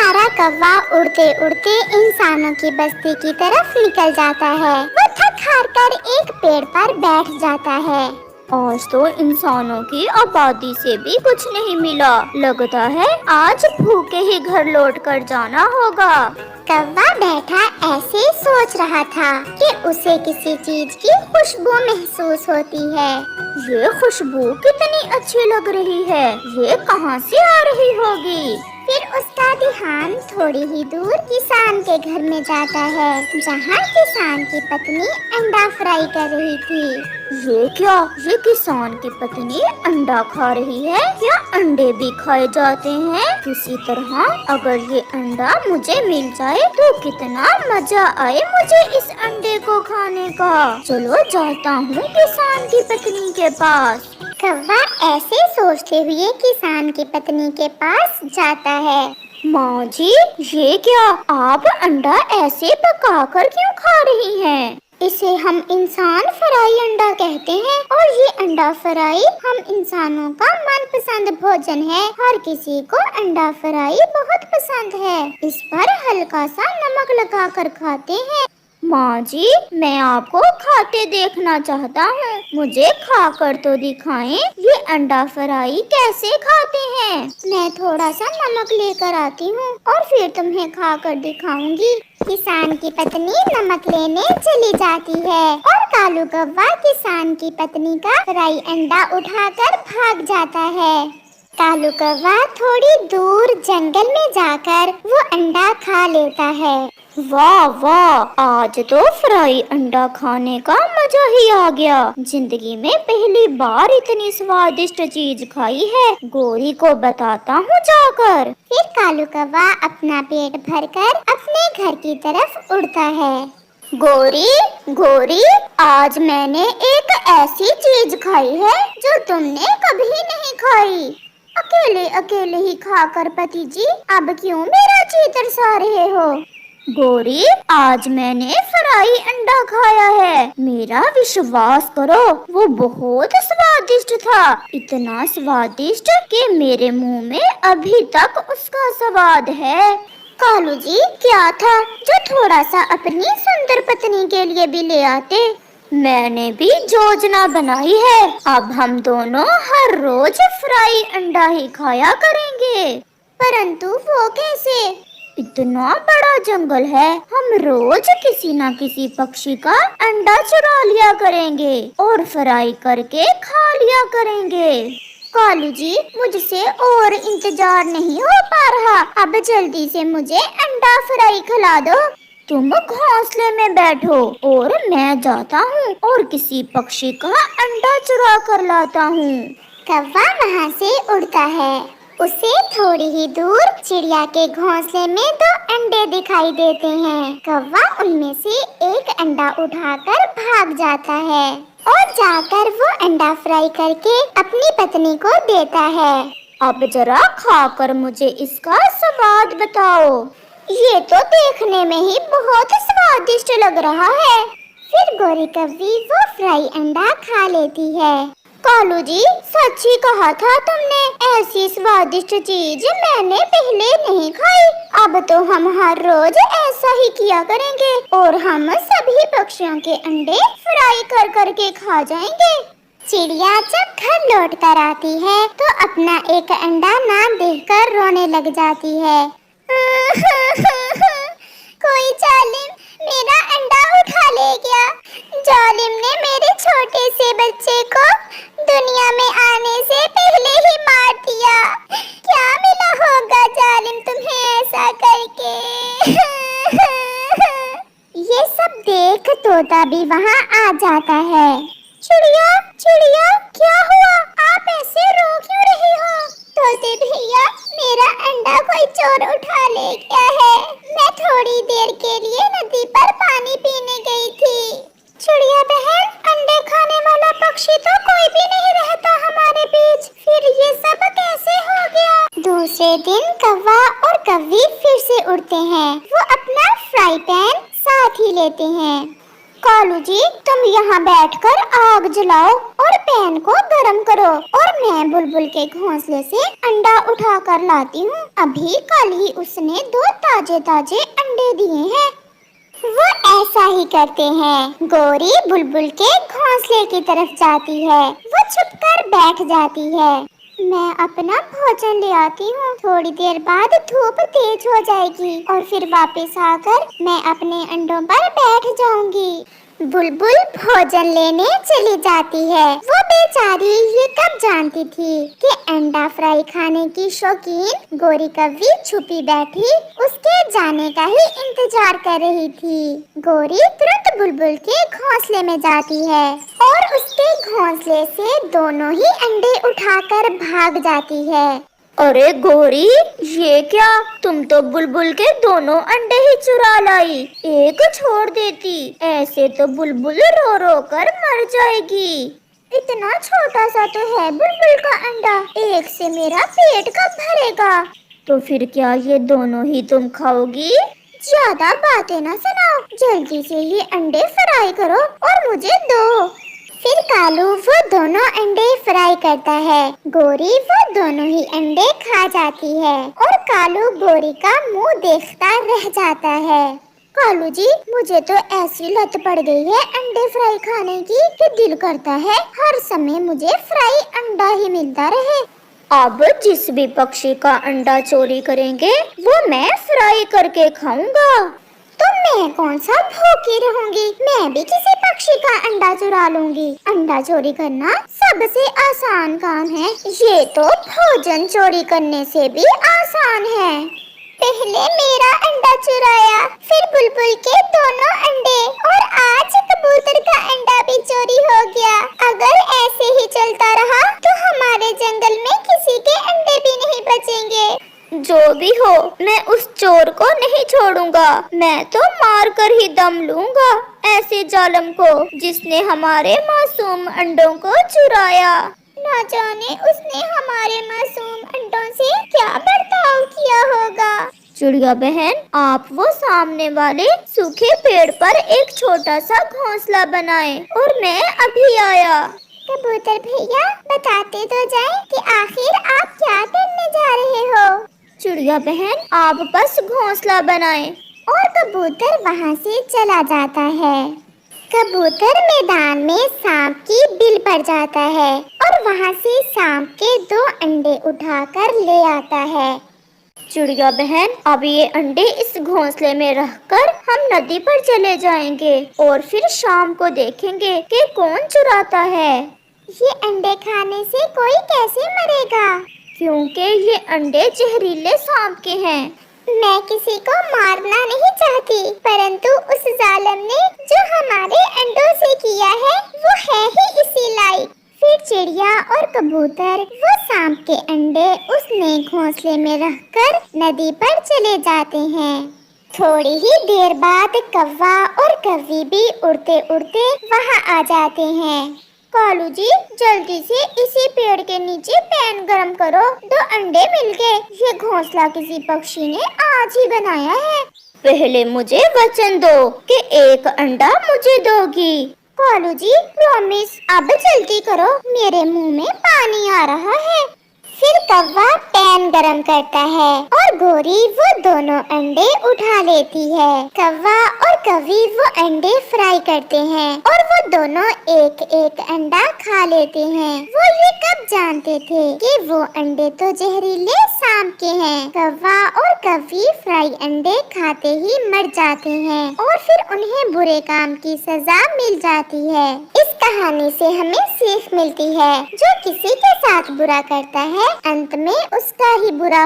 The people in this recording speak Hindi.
बेचारा कौवा उड़ते उड़ते इंसानों की बस्ती की तरफ निकल जाता है। वो थक हार कर एक पेड़ पर बैठ जाता है। आज तो इंसानों की आबादी से भी कुछ नहीं मिला। लगता है आज भूखे ही घर लौट कर जाना होगा। कौवा बैठा ऐसे सोच रहा था कि उसे किसी चीज की खुशबू महसूस होती है। ये खुशबू कितनी अच्छी लग रही है, ये कहाँ से आ रही होगी? फिर उसका ध्यान थोड़ी ही दूर किसान के घर में जाता है, जहाँ किसान की पत्नी अंडा फ्राई कर रही थी। ये क्या? ये किसान की पत्नी अंडा खा रही है? क्या अंडे भी खाए जाते हैं? किसी तरह अगर ये अंडा मुझे मिल जाए तो कितना मजा आए मुझे इस अंडे को खाने का। चलो जाता हूँ किसान की पत्नी के पास। कौवा ऐसे सोचते हुए किसान की पत्नी के पास जाता है। माँ जी, ये क्या आप अंडा ऐसे पकाकर क्यों खा रही हैं? इसे हम इंसान फ्राई अंडा कहते हैं और ये अंडा फ्राई हम इंसानों का मनपसंद भोजन है। हर किसी को अंडा फ्राई बहुत पसंद है। इस पर हल्का सा नमक लगा कर खाते हैं। माँ जी, मैं आपको खाते देखना चाहता हूँ, मुझे खाकर तो दिखाएं ये अंडा फ्राई कैसे खाते हैं। मैं थोड़ा सा नमक लेकर आती हूँ और फिर तुम्हें खाकर दिखाऊंगी। किसान की पत्नी नमक लेने चली जाती है और कालू कौवा किसान की पत्नी का फ्राई अंडा उठाकर भाग जाता है। कालू कौवा थोड़ी दूर जंगल में जाकर वो अंडा खा लेता है। वाह वाह, आज तो फ्राई अंडा खाने का मजा ही आ गया। जिंदगी में पहली बार इतनी स्वादिष्ट चीज खाई है। गोरी को बताता हूँ जाकर। फिर कालू कौवा अपना पेट भरकर अपने घर की तरफ उड़ता है। गोरी गोरी, आज मैंने एक ऐसी चीज खाई है जो तुमने कभी नहीं खाई। अकेले अकेले ही खाकर पति जी अब क्यों मेरा जी तरसा रहे हो? गोरी, आज मैंने फ्राई अंडा खाया है। मेरा विश्वास करो, वो बहुत स्वादिष्ट था। इतना स्वादिष्ट कि मेरे मुंह में अभी तक उसका स्वाद है। कालू जी, क्या था जो थोड़ा सा अपनी सुंदर पत्नी के लिए भी ले आते? मैंने भी योजना बनाई है। अब हम दोनों हर रोज फ्राई अंडा ही खाया करेंगे। परंतु वो कैसे? इतना बड़ा जंगल है, हम रोज किसी न किसी पक्षी का अंडा चुरा लिया करेंगे और फ्राई करके खा लिया करेंगे। कालू जी, मुझसे और इंतजार नहीं हो पा रहा। अब जल्दी से मुझे अंडा फ्राई खिला दो। तुम घोंसले में बैठो और मैं जाता हूँ और किसी पक्षी का अंडा चुरा कर लाता हूँ। कौवा वहाँ से उड़ता है। उसे थोड़ी ही दूर चिड़िया के घोंसले में दो अंडे दिखाई देते हैं। कौवा उनमें से एक अंडा उठाकर भाग जाता है और जाकर वो अंडा फ्राई करके अपनी पत्नी को देता है। अब जरा खाकर मुझे इसका स्वाद बताओ। ये तो देखने में ही बहुत स्वादिष्ट लग रहा है। फिर गोरी कौवी वो फ्राई अंडा खा लेती है। कालू जी, सच ही कहा था तुमने, ऐसी स्वादिष्ट चीज मैंने पहले नहीं खाई। अब तो हम हर रोज ऐसा ही किया करेंगे और हम सभी पक्षियों के अंडे फ्राई कर करके खा जाएंगे। चिड़िया जब घर लौट कर आती है तो अपना एक अंडा ना देखकर रोने लग जाती है। कोई जालिम मेरा अंडा उठा ले गया। जालिम ने मेरे छोटे से बच्चे को दुनिया में आने से पहले ही मार दिया। क्या मिला होगा जालिम तुम्हें ऐसा करके? ये सब देख तोता भी वहाँ आ जाता है। चिड़िया चिड़िया, क्या हुआ? आप ऐसे रो क्यों रही हो? तोते भैया, मेरा अंडा कोई चोर उठा ले गया है। मैं थोड़ी देर के लिए नदी पर पानी पीने गई थी। चिड़िया बहन, अंडे खाने वाला पक्षी तो कोई भी नहीं रहता हमारे बीच, फिर ये सब कैसे हो गया? दूसरे दिन कौवा और कौवी फिर से उड़ते हैं। वो अपना फ्राई पैन साथ ही लेते हैं। कालू जी, तुम यहाँ बैठकर आग जलाओ और पैन को गरम करो और मैं बुलबुल के घोंसले से अंडा उठा कर लाती हूँ। अभी कल ही उसने 2 ताजे ताजे अंडे दिए हैं। वो ऐसा ही करते हैं। गोरी बुलबुल के घोंसले की तरफ जाती है। वो छुपकर बैठ जाती है। मैं अपना भोजन ले आती हूँ। थोड़ी देर बाद धूप तेज हो जाएगी और फिर वापस आकर मैं अपने अंडों पर बैठ जाऊंगी। बुलबुल भोजन लेने चली जाती है। वो बेचारी ये कब जानती थी कि अंडा फ्राई खाने की शौकीन गोरी कव्वी छुपी बैठी उसके जाने का ही इंतजार कर रही थी। गोरी तुरंत बुलबुल के घोंसले में जाती है और उसके घोंसले से दोनों ही अंडे उठाकर भाग जाती है। अरे गोरी, ये क्या? तुम तो बुलबुल के दोनों अंडे ही चुरा लाई। एक छोड़ देती, ऐसे तो बुलबुल रो रो कर मर जाएगी। इतना छोटा सा तो है बुलबुल का अंडा, एक से मेरा पेट कब भरेगा? तो फिर क्या ये दोनों ही तुम खाओगी? ज्यादा बातें ना सुनाओ, जल्दी से ये अंडे फ्राई करो और मुझे दो। फिर कालू वो दोनों अंडे फ्राई करता है। गोरी वो दोनों ही अंडे खा जाती है और कालू गोरी का मुंह देखता रह जाता है। कालू जी, मुझे तो ऐसी लत पड़ गई है अंडे फ्राई खाने की कि दिल करता है हर समय मुझे फ्राई अंडा ही मिलता रहे। अब जिस भी पक्षी का अंडा चोरी करेंगे वो मैं फ्राई करके खाऊंगा। तो मैं कौन सा भूखी रहूंगी, मैं भी किसी पक्षी का अंडा चुरा लूंगी। अंडा चोरी करना सबसे आसान काम है, ये तो भोजन चोरी करने से भी आसान है। पहले मेरा अंडा चुराया, फिर बुलबुल के दोनों अंडे और आज कबूतर का अंडा भी चोरी हो गया। अगर ऐसे ही चलता रहा तो हमारे जंगल में किसी के अंडे भी नहीं बचेंगे। जो भी हो, मैं उस चोर को नहीं छोड़ूंगा। मैं तो मार कर ही दम लूंगा ऐसे जालिम को जिसने हमारे मासूम अंडों को चुराया। न जाने उसने हमारे मासूम अंडों से क्या बर्ताव किया होगा। चिड़िया बहन, आप वो सामने वाले सूखे पेड़ पर एक छोटा सा घोंसला बनाएं और मैं अभी आया। कबूतर भैया, बताते तो जाएं कि आखिर आप क्या करने जा रहे हो। चिड़िया बहन, आप बस घोंसला बनाएं। और कबूतर वहाँ से चला जाता है। कबूतर मैदान में सांप की बिल पर जाता है और वहाँ से सांप के 2 अंडे उठाकर ले आता है। चिड़िया बहन, अब ये अंडे इस घोंसले में रखकर हम नदी पर चले जाएंगे और फिर शाम को देखेंगे कि कौन चुराता है। ये अंडे खाने से कोई कैसे मरेगा? क्योंकि ये अंडे जहरीले सांप के हैं। मैं किसी को मारना नहीं चाहती, परंतु उस जालिम ने जो हमारे अंडों से किया है वो है ही इसी लायक। फिर चिड़िया और कबूतर वो सांप के अंडे उसने घोंसले में रखकर नदी पर चले जाते हैं। थोड़ी ही देर बाद कौवा और कव्वी भी उड़ते उड़ते वहाँ आ जाते हैं। कालू जी, जल्दी से इसी पेड़ के नीचे पैन गरम करो, 2 अंडे मिल गए। ये घोंसला किसी पक्षी ने आज ही बनाया है। पहले मुझे वचन दो कि एक अंडा मुझे दोगी। कालू जी, प्रॉमिस। अब जल्दी करो, मेरे मुंह में पानी आ रहा है। फिर कौवा पैन गरम करता है और गोरी वो दोनों अंडे उठा लेती है। कौवा और कव्वी वो अंडे फ्राई करते हैं और वो दोनों एक एक अंडा खा लेते हैं। वो ये कब जानते थे कि वो अंडे तो जहरीले सांप के हैं। कौवा और कव्वी फ्राई अंडे खाते ही मर जाते हैं और फिर उन्हें बुरे काम की सजा मिल जाती है। इस कहानी से हमें सीख मिलती है, जो किसी के साथ बुरा करता है अंत में उसका ही बुरा